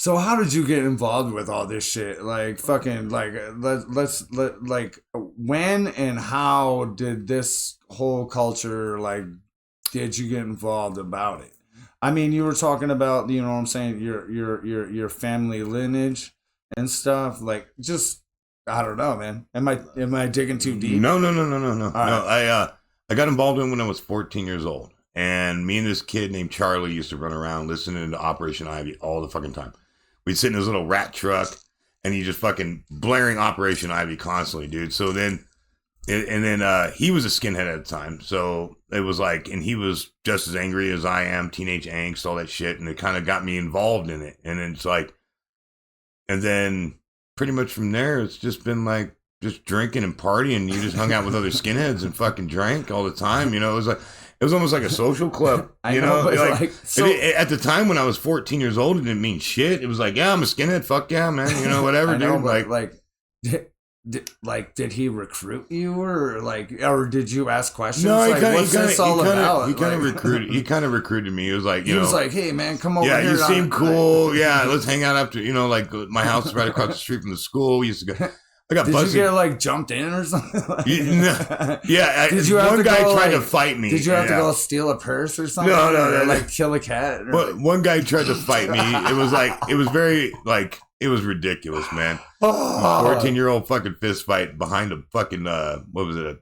So how did you get involved with all this shit? Like fucking like like when and how did this whole culture like did you get involved about it? I mean, you were talking about, you know what I'm saying, your family lineage and stuff. Like just I don't know, man. Am I digging too deep? No. No. Right. I got involved in when I was 14 years old. And me and this kid named Charlie used to run around listening to Operation Ivy all the fucking time. We'd sit in his little rat truck, and he just fucking blaring Operation Ivy constantly, dude. So then, he was a skinhead at the time. So it was like, and he was just as angry as I am, teenage angst, all that shit. And it kind of got me involved in it. And it's like, and then pretty much from there, it's just been like, just drinking and partying. You just hung out with other skinheads and fucking drank all the time. You know, it was almost like a social club, you know. Like so, at the time when I was 14 years old, it didn't mean shit. It was like, yeah, I'm a skinhead. Fuck yeah, man. You know, whatever, dude. Did he recruit you or did you ask questions? No, like, what's this all about? He kind of recruited. He kind of recruited me. He was like, he was like, hey man, come over here. Yeah, you seem cool. Yeah, let's hang out after. You know, like my house is right across the street from the school. We used to go. I got Did you get like jumped in or something? Yeah. Did you one guy tried to fight me. Did you have to go steal a purse or something? No. Like kill a cat? One guy tried to fight me. It was ridiculous, man. 14-year-old fucking fist fight behind a fucking, what was it, a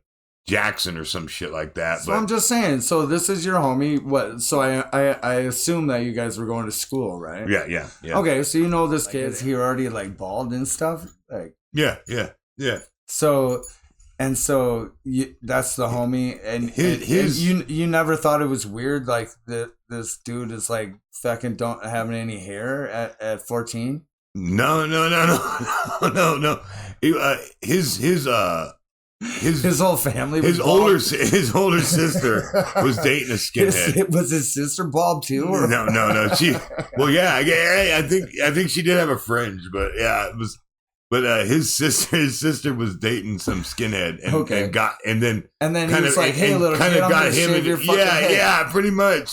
Jackson or some shit like that. So I'm just saying, so this is your homie. What? So I assume that you guys were going to school, right? Yeah. Okay, so you know this kid, he already like bald and stuff? Like Yeah. So that's the homie, and you never thought it was weird, like this dude is like fucking don't having any hair at 14. No. His whole family. His older sister was dating a skinhead. Was his sister bald too? Or? No. I think she did have a fringe, but yeah, it was. But his sister was dating some skinhead, and then he was like, "Hey, little kid, I'm gonna shave your fucking head." Yeah, pretty much.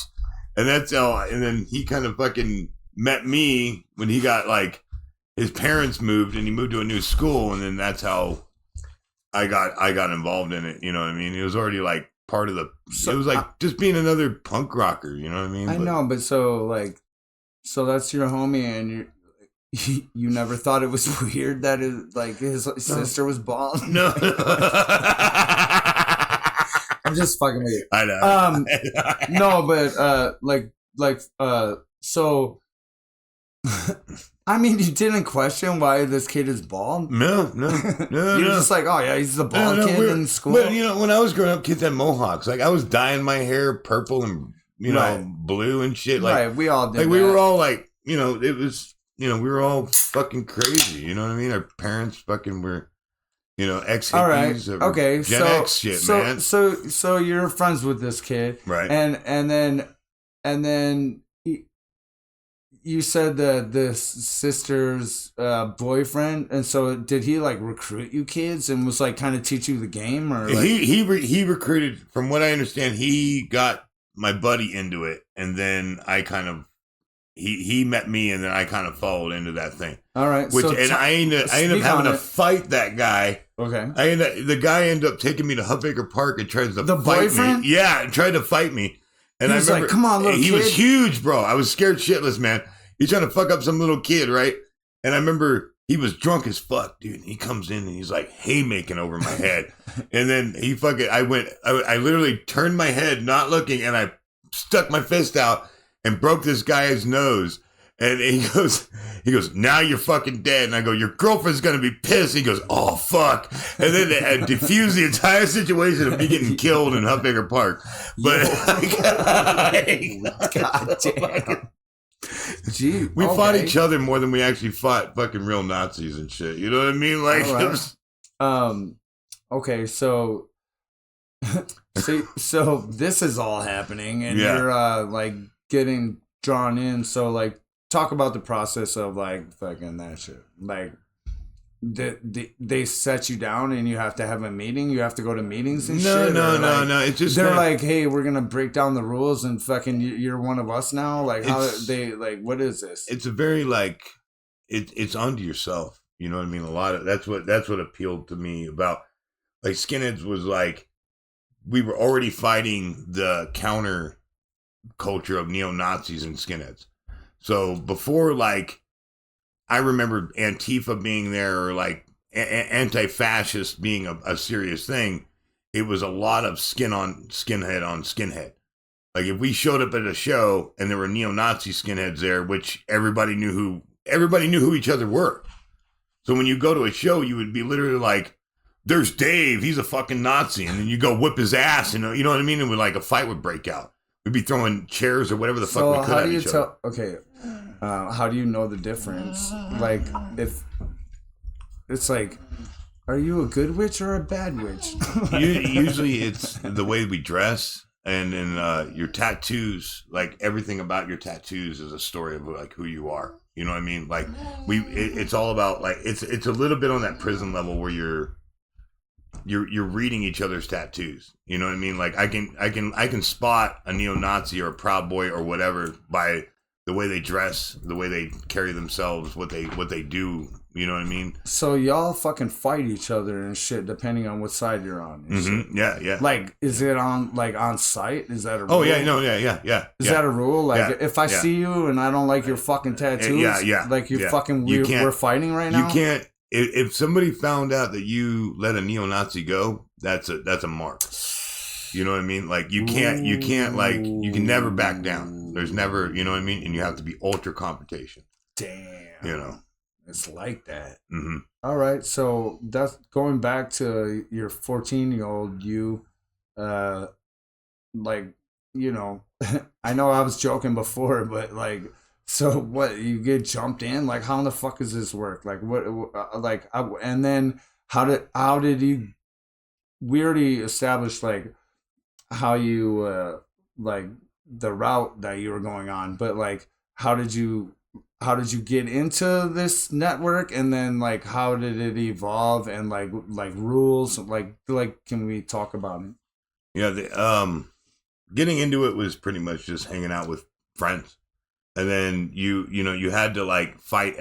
And that's all. And then he kind of fucking met me when he got like his parents moved, and he moved to a new school, and then that's how I got involved in it. You know what I mean? It was already like part of the. It was like just being another punk rocker. You know what I mean? I know, but so that's your homie, and you never thought it was weird that his sister was bald? No. I'm just fucking with you. I know. No, but so I mean, you didn't question why this kid is bald? No. You're just like, oh yeah, he's the bald kid in school. But you know, when I was growing up, kids had mohawks. Like I was dyeing my hair purple and blue and shit. Like right, we all did. Like we were all like, you know, it was. You know, we were all fucking crazy. You know what I mean? Our parents fucking were, you know, ex-hippies. All right. Okay. Gen X shit, man. So you're friends with this kid, right? And then you said that the sister's boyfriend, and so did he like recruit you kids and was like kind of teach you the game, or like... he recruited? From what I understand, he got my buddy into it, and then I kind of. He met me, and then I kind of followed into that thing. All right. I ended up having to fight that guy. Okay. The guy ended up taking me to Huffaker Park and tried to fight boyfriend? me. Yeah, tried to fight me. And he was like, "Come on, little kid." He was huge, bro. I was scared shitless, man. He's trying to fuck up some little kid, right? And I remember he was drunk as fuck, dude. And he comes in and he's like haymaking over my head. And then I literally turned my head, not looking, and I stuck my fist out and broke this guy's nose. And he goes, now you're fucking dead. And I go, your girlfriend's going to be pissed. He goes, oh, fuck. And then I diffused the entire situation of me getting killed in Huffaker Park. But God damn. Gee, we fought each other more than we actually fought fucking real Nazis and shit. You know what I mean? Like, right. It was... okay, so this is all happening, and you're like getting drawn in. So like, talk about the process of like fucking that shit. Like, they set you down and you have to have a meeting. You have to go to meetings and shit. No. It's just they're like, hey, we're gonna break down the rules and fucking you're one of us now. Like, how they like? What is this? It's a very like it's onto yourself. You know what I mean? A lot of that's what appealed to me about like skinheads was like we were already fighting the counter culture of neo-Nazis and skinheads. So before like I remember Antifa being there or like anti-fascist being a serious thing, it was a lot of skinhead on skinhead. Like if we showed up at a show and there were neo-Nazi skinheads there, which everybody knew who each other were. So when you go to a show, you would be literally like, "There's Dave, he's a fucking Nazi," and then you go whip his ass, and you know what I mean? And like a fight would break out. We'd be throwing chairs or whatever the fuck we could at each other. Okay, how do you know the difference? Like if it's like, are you a good witch or a bad witch? Usually it's the way we dress. And then your tattoos, like everything about your tattoos is a story of like who you are. You know what I mean? Like it's all about like it's a little bit on that prison level where you're reading each other's tattoos. You know what I mean? Like I can spot a neo-Nazi or a Proud Boy or whatever by the way they dress, the way they carry themselves, what they do. You know what I mean? So y'all fucking fight each other and shit depending on what side you're on. Mm-hmm. Yeah. Like, is it on site? Is that a rule? Oh yeah, no, yeah. Is that a rule? Like, if I see you and I don't like your fucking tattoos, like we're fighting right now. You can't. If somebody found out that you let a neo-Nazi go, that's a mark. You know what I mean? Like you can't like you can never back down. There's never, you know what I mean? And you have to be ultra confrontation. Damn. You know. It's like that. Mm-hmm. All right, so that's going back to your 14-year-old you. Like, you know, I know I was joking before, but like, so what? You get jumped in? Like, how in the fuck does this work? Like, what? And then how did you? We already established like how you like the route that you were going on, but like, how did you get into this network, and then like how did it evolve, and like rules, like can we talk about it? Yeah, getting into it was pretty much just hanging out with friends, and then you had to like fight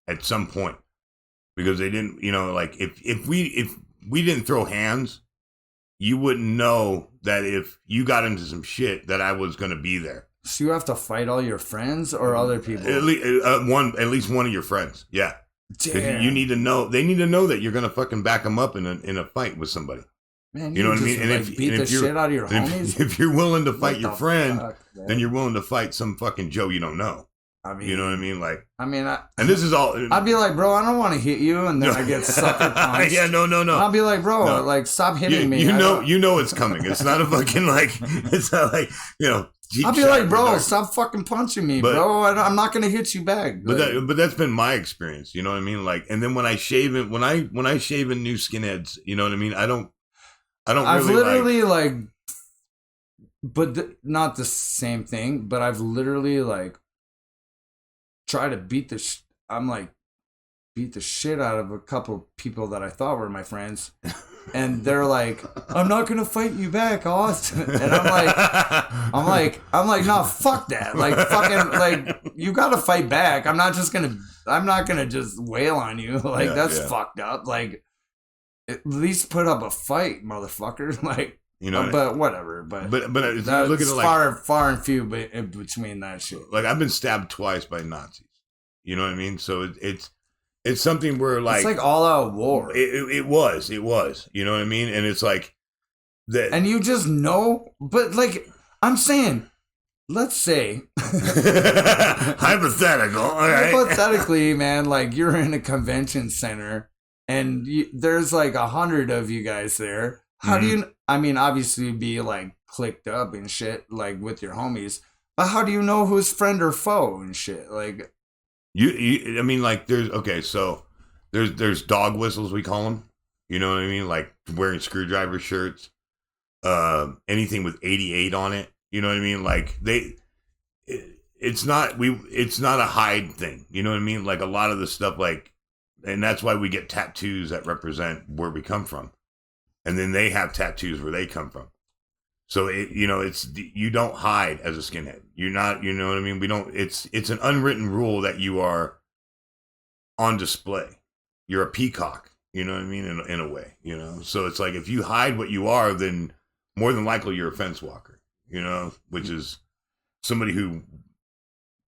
at some point because they didn't, like if we didn't throw hands, you wouldn't know that if you got into some shit that I was gonna be there. So you have to fight all your friends or other people? At least one of your friends. Yeah. Damn. You need to know. They need to know that you're gonna fucking back them up in a fight with somebody. Man, you know what I mean? And if beat the shit out of your homies. If you're willing to fight your friend, then you're willing to fight some fucking Joe you don't know. I mean, you know what I mean? Like, and this is all. I'd be like, bro, I don't want to hit you, and then I get sucker punched. Yeah, no. I'll be like, bro, like, stop hitting me. You know it's coming. It's not a fucking like. It's not like I'll be like, bro, stop fucking punching me, bro. I'm not gonna hit you back. But that's been my experience. You know what I mean? Like, and then when I shave in new skinheads, you know what I mean? I've literally like, but not the same thing. But I've literally like tried to beat the shit out of a couple people that I thought were my friends. And they're like, I'm not gonna fight you back, Austin. And I'm like, no, fuck that. Like, fucking, like, you gotta fight back. I'm not gonna just wail on you. Like, that's fucked up. Like, at least put up a fight, motherfucker. Like, but whatever. But look at it like far and few in between that shit. Like, I've been stabbed twice by Nazis. You know what I mean? So it's something where like it's like all out war. It was, you know what I mean? And it's like that, and you just know. But like I'm saying, let's say hypothetical, all right? Hypothetically, man, like you're in a convention center and there's like 100 of you guys there. How do you? I mean, obviously, be like clicked up and shit, like with your homies. But how do you know who's friend or foe and shit? Like. I mean, like, so there's dog whistles, we call them. You know what I mean? Like wearing screwdriver shirts, anything with 88 on it. You know what I mean? Like it's not a hide thing. You know what I mean? Like a lot of the stuff, like, and that's why we get tattoos that represent where we come from, and then they have tattoos where they come from. So it's you don't hide as a skinhead. You're not, you know what I mean? We don't. It's an unwritten rule that you are on display. You're a peacock, you know what I mean? In a way, you know? So it's like, if you hide what you are, then more than likely you're a fence walker, you know, which is somebody who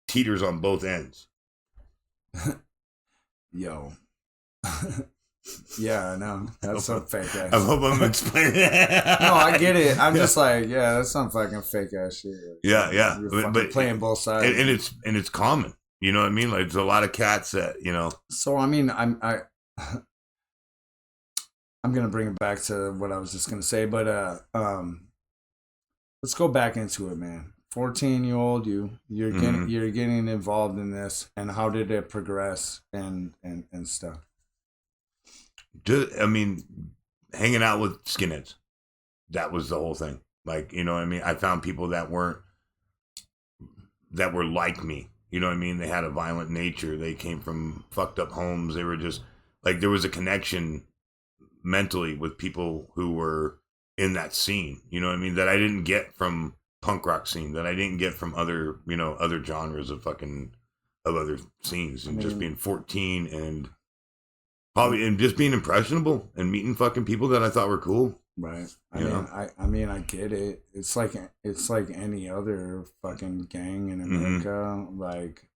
teeters on both ends. Yo. Yeah, I know. That's some fake ass. I hope I'm explaining that. No, I get it. I'm just like, yeah, that's some fucking fake ass shit. Yeah, yeah. You're but playing both sides. And it's common. You know what I mean? Like, there's a lot of cats that, you know. So I mean, I'm gonna bring it back to what I was just gonna say, but let's go back into it, man. 14-year-old you're getting involved in this, and how did it progress and stuff? I mean, hanging out with skinheads. That was the whole thing. Like, you know what I mean? I found people that were like me. You know what I mean? They had a violent nature. They came from fucked up homes. They were just like, there was a connection mentally with people who were in that scene. You know what I mean? That I didn't get from punk rock scene, that I didn't get from other, you know, other genres of other scenes. And just being 14 and probably, and just being impressionable and meeting fucking people that I thought were cool. Right. I mean, I get it. It's like any other fucking gang in America. Mm-hmm. Like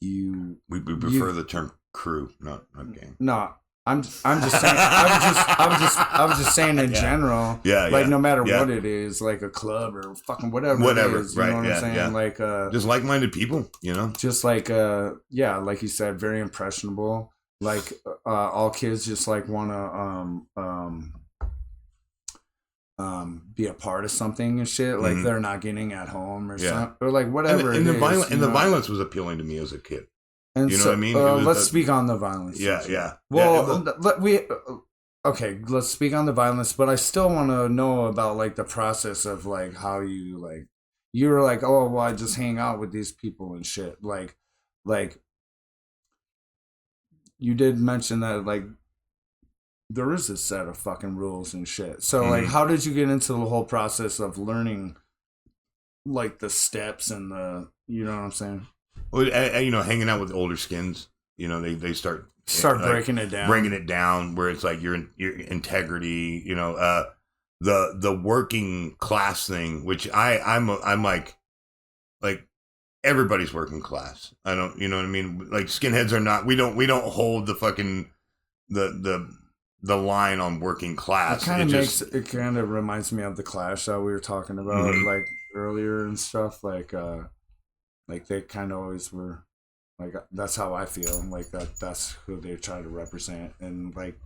we prefer the term crew, not gang. No, I'm just saying. I was just saying in general. Yeah. Like no matter what it is, like a club or fucking whatever it is. You know what I'm saying? Yeah. Like just like-minded people. You know. Just like like you said, very impressionable. Like all kids just like want to be a part of something and shit. Like they're not getting at home or something, or like whatever. And the violence was appealing to me as a kid. And you know what I mean? Let's speak on the violence. Yeah. Well, let's speak on the violence, but I still want to know about like the process of like how you were like, oh well, I just hang out with these people and shit. Like you did mention that like there is a set of fucking rules and shit. So like, how did you get into the whole process of learning like the steps and the, you know what I'm saying? Well, you know, hanging out with older skins, you know, they start breaking it down, where it's like your integrity, you know, the working class thing, which I'm like everybody's working class. I don't, you know what I mean? Like skinheads are not, we don't hold the fucking the line on working class. It kind of reminds me of the Clash that we were talking about like earlier and stuff. Like they kind of always were like, that's how I feel. Like that's who they try to represent, and like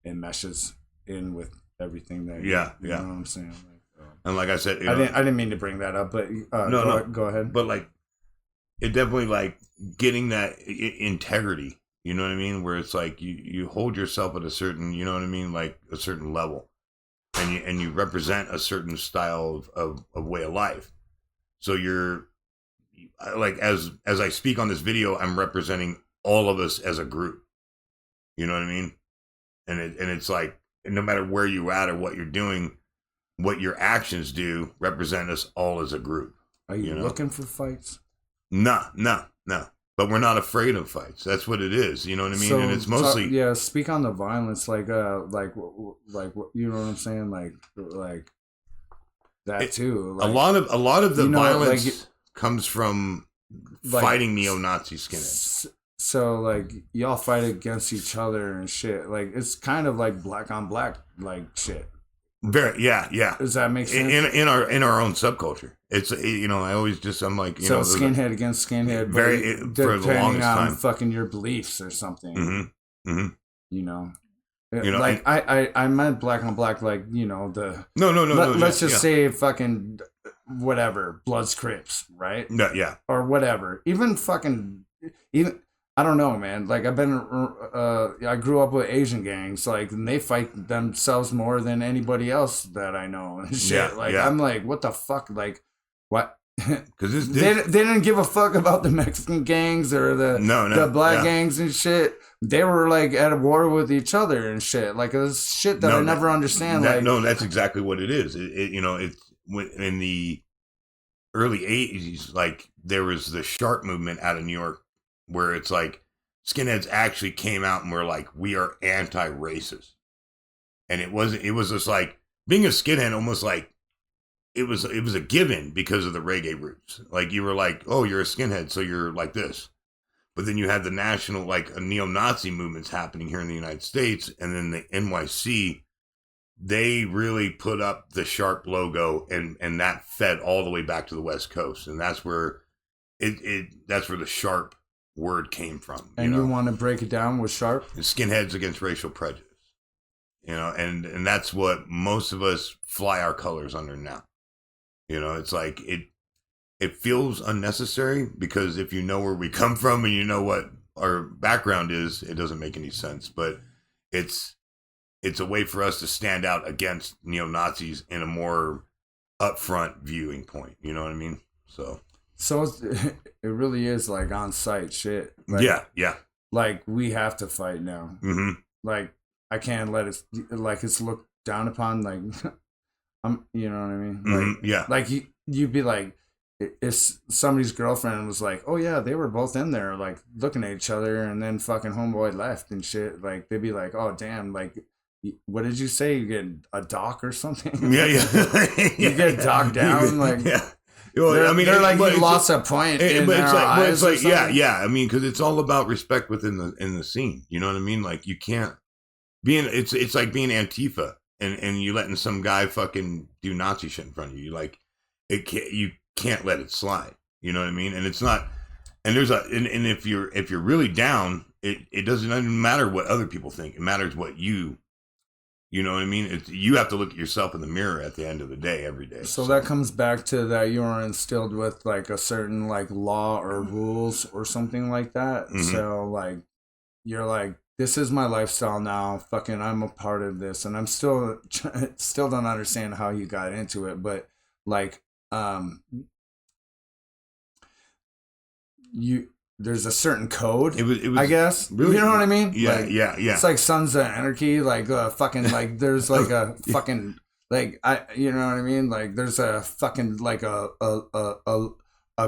it meshes in with everything that you know what I'm saying. Like, and like I said, I didn't mean to bring that up, but go ahead. But like it definitely like getting that integrity. You know what I mean? Where it's like you hold yourself at a certain, you know what I mean, like a certain level, and you represent a certain style of way of life. So you're like, as I speak on this video, I'm representing all of us as a group. You know what I mean? And it's like, no matter where you're at or what you're doing, what your actions do represent us all as a group. Are you looking for fights? No. But we're not afraid of fights. That's what it is. You know what I mean? So, and it's mostly speak on the violence, like you know what I'm saying, like that too. Like, a lot of the violence comes from fighting neo-Nazi skinheads. So like y'all fight against each other and shit. Like it's kind of like black on black like shit. Very yeah. Does that make sense? In our own subculture, it's, you know, I always just, I'm like, you know, skinhead against skinhead, for the longest time, fucking your beliefs or something. You know, like I meant black on black, like, you know, the no. Let's just say fucking whatever, Bloods Crips, right? No, yeah, or whatever. Even I don't know, man. Like I grew up with Asian gangs, like, and they fight themselves more than anybody else that I know and shit. I'm like, what the fuck? Like, what? Because they didn't give a fuck about the Mexican gangs or the black gangs and shit. They were like at a war with each other and shit. Like it's shit that I never understand. That's exactly what it is. You know, it's in the early 80s, like there was the sharp movement out of New York, where it's like skinheads actually came out and were like, we are anti-racist. And it was just like being a skinhead, almost like it was a given because of the reggae roots. Like you were like, oh, you're a skinhead, so you're like this. But then you had the national, like, neo-Nazi movements happening here in the United States, and then the NYC, they really put up the Sharp logo, and that fed all the way back to the West Coast, and that's where that's where the Sharp word came from. And you want to break it down with Sharp? Skinheads against racial prejudice, and that's what most of us fly our colors under now. It's like it feels unnecessary because if you know where we come from and you know what our background is, it doesn't make any sense. But it's a way for us to stand out against neo-Nazis in a more upfront viewing point. You know what I mean? So it really is like on site shit. Like, yeah. Like we have to fight now. Mm-hmm. Like I can't let it like it's looked down upon. Like you know what I mean? Like, yeah. Like you'd be like, if somebody's girlfriend was like, oh yeah, they were both in there like looking at each other, and then fucking homeboy left and shit. Like they'd be like, oh damn, like. What did you say? You get a dock or something? Yeah. You get docked down, like yeah. Well, they're like you lost a point in their eyes. But it's like yeah. I mean, because it's all about respect within the scene. You know what I mean? Like you can't it's like being Antifa and you letting some guy fucking do Nazi shit in front of you. Like you can't let it slide. You know what I mean? And it's not. And there's and if you're really down, it doesn't even matter what other people think. It matters what you. You know what I mean? You have to look at yourself in the mirror at the end of the day, every day. So that comes back to that you are instilled with like a certain like law or rules or something like that. Mm-hmm. So like you're like, this is my lifestyle now. Fucking, I'm a part of this, and I'm still don't understand how you got into it, but like there's a certain code, it was I guess. Really, you know what I mean? Yeah, like, yeah. It's like Sons of Anarchy, like fucking like there's like a fucking like you know what I mean? Like there's a fucking like a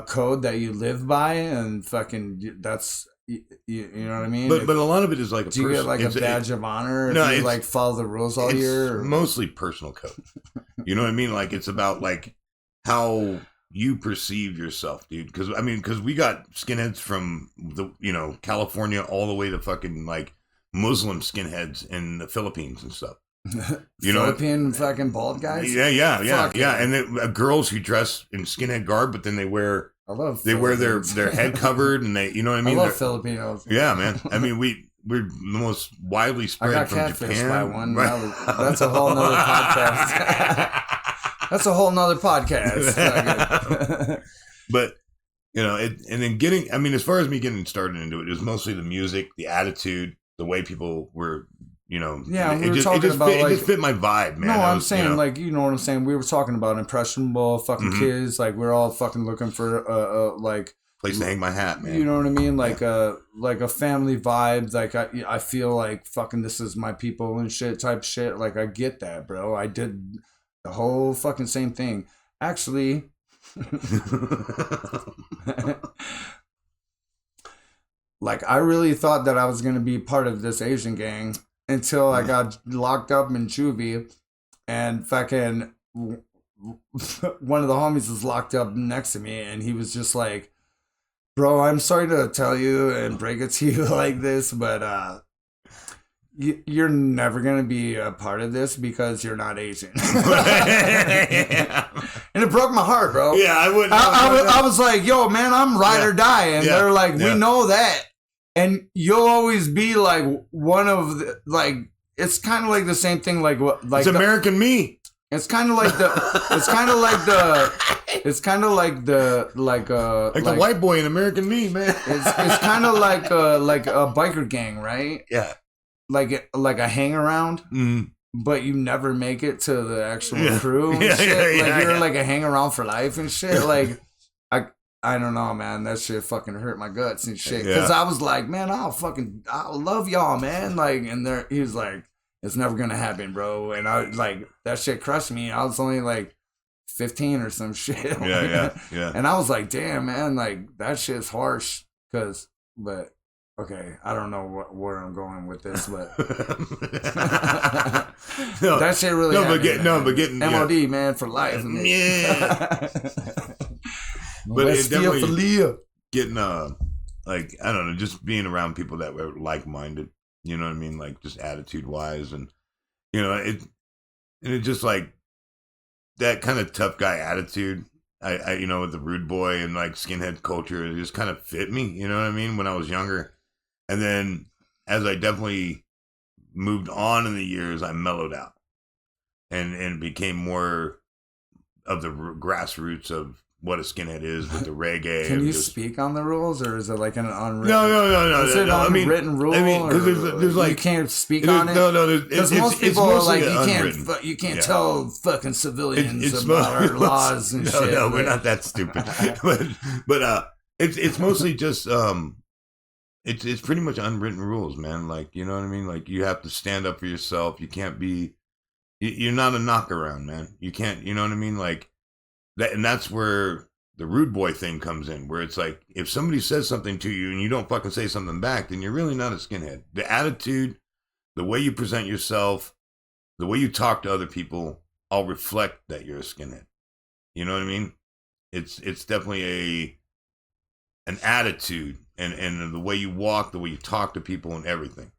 code that you live by, and fucking that's you know what I mean? But a lot of it is like do you get like a badge of honor if you like follow the rules all year? Or? Mostly personal code. You know what I mean? Like it's about like how you perceive yourself, dude. Because we got skinheads from California all the way to fucking like Muslim skinheads in the Philippines and stuff. Philippine fucking bald guys. Yeah. And girls who dress in skinhead garb, but then they wear their head covered, and they, you know what I mean? I love Filipinos. Yeah, man. I mean, we're the most widely spread I got from Japan. By one. Right? That's a whole nother podcast. That's a whole nother podcast. But, and then as far as me getting started into it was mostly the music, the attitude, the way people were, Yeah, it just fit my vibe, man. No, I'm saying, like, you know what I'm saying? We were talking about impressionable fucking kids. Like, we're all fucking looking for, like... place to hang my hat, man. You know what I mean? Like a family vibe. Like I feel like fucking this is my people and shit type shit. Like I get that, bro. I did the whole fucking same thing. Actually, like I really thought that I was gonna be part of this Asian gang until I got locked up in juvie, and fucking one of the homies was locked up next to me, and he was just like, bro, I'm sorry to tell you and break it to you like this, but you're never going to be a part of this because you're not Asian. And it broke my heart, bro. Yeah, I wouldn't. I was like, yo, man, I'm ride or die. And they're like, we know that. And you'll always be like one of the, like, it's kind of like the same thing. Like it's American me. It's kind of like the white boy in American me, man. It's kind of like a biker gang, right? Yeah. Like a hang around, but you never make it to the actual crew and shit. You're like a hang around for life and shit. Like I don't know, man. That shit fucking hurt my guts and shit. Because I was like, man, I'll love y'all, man. Like, and he was like, it's never gonna happen, bro. And I like that shit crushed me. I was only like 15 or some shit. Yeah. And I was like, damn, man, like that shit's harsh. But Okay, I don't know where I'm going with this, but no, that shit really. No, happened, getting MOD man for life. Yeah. But it definitely getting like I don't know, just being around people that were like minded. You know what I mean? Like just attitude wise, and it just like that kind of tough guy attitude. I with the rude boy and like skinhead culture, it just kind of fit me. You know what I mean? When I was younger, and then as I definitely moved on in the years, I mellowed out and became more of the grassroots of what a skinhead is with the reggae. Can you speak on the rules, or is it like an unwritten? No. Is it an unwritten rule? I mean, because there's like you can't speak on it. No, because most people are like you can't tell fucking civilians about our laws and shit. No, we're not that stupid. but it's mostly just it's pretty much unwritten rules, man. Like you know what I mean. Like you have to stand up for yourself. You can't be. You're not a knockaround, man. You can't. You know what I mean. Like. And that's where the rude boy thing comes in, where it's like, if somebody says something to you and you don't fucking say something back, then you're really not a skinhead. The attitude, the way you present yourself, the way you talk to other people, all reflect that you're a skinhead. You know what I mean? It's definitely an attitude and the way you walk, the way you talk to people and everything.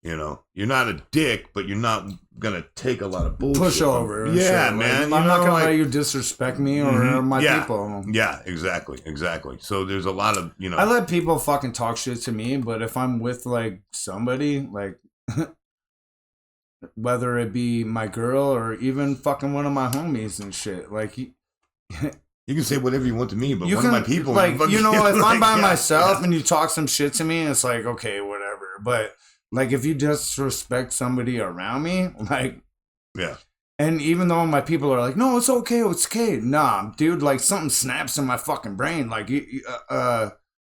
You know, you're not a dick, but you're not gonna take a lot of bullshit. Push over. Yeah, shit. man. Like, I'm not gonna let you disrespect me or my people. Yeah, exactly. So there's a lot of, I let people fucking talk shit to me, but if I'm with like somebody, like whether it be my girl or even fucking one of my homies and shit, like you can say whatever you want to me, but one of my people, like if I'm by myself and you talk some shit to me, it's like okay, whatever, but. Like, if you disrespect somebody around me, like... Yeah. And even though my people are like, no, it's okay. Nah, dude, like, something snaps in my fucking brain. Like,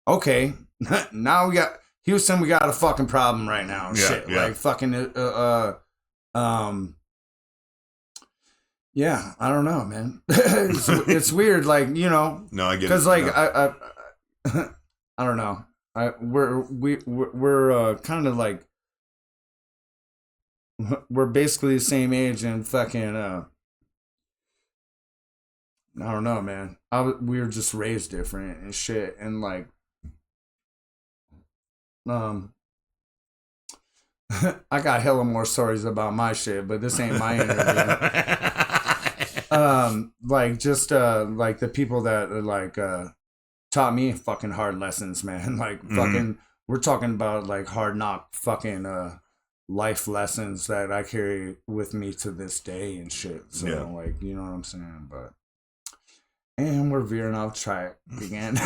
okay. Now we got... Houston, we got a fucking problem right now. Yeah, shit. Yeah. Like, fucking... Yeah, I don't know, man. It's weird, like, No, I get it. Because, like, I don't know. We're kind of like we're basically the same age and fucking I don't know, man. We were just raised different and shit, and like I got hella more stories about my shit, but this ain't my interview. Like just like the people that like taught me fucking hard lessons, man. Like fucking we're talking about like hard knock fucking life lessons that I carry with me to this day and shit. So like, you know what I'm saying? But and we're veering off track again.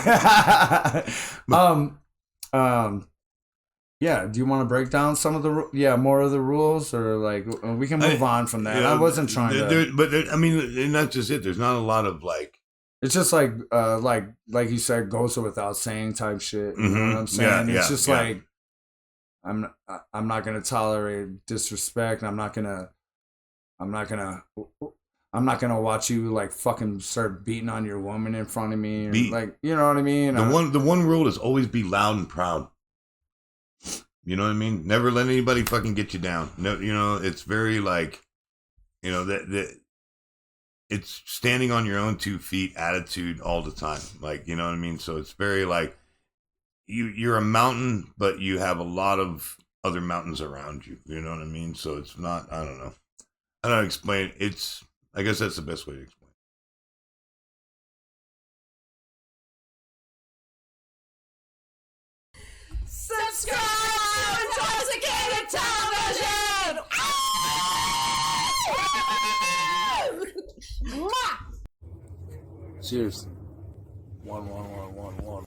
Yeah, do you want to break down some of the more of the rules, or like we can move on from that? I wasn't trying to I mean, and that's just it. There's not a lot of like it's just like you said, goes without saying type shit. You know what I'm saying? It's just like I'm not gonna tolerate disrespect. I'm not gonna watch you like fucking start beating on your woman in front of me. Or, like, you know what I mean? The one rule is always be loud and proud. You know what I mean? Never let anybody fucking get you down. No, you know, it's very like, you know, that it's standing on your own 2 feet attitude all the time. Like, you know what I mean? So it's very like you're a mountain, but you have a lot of other mountains around you. You know what I mean? So it's not, I don't know. I don't explain. I guess that's the best way to explain. Subscribe to Intoxxikated Television! Cheers. 1, 1, 1, 1, 1.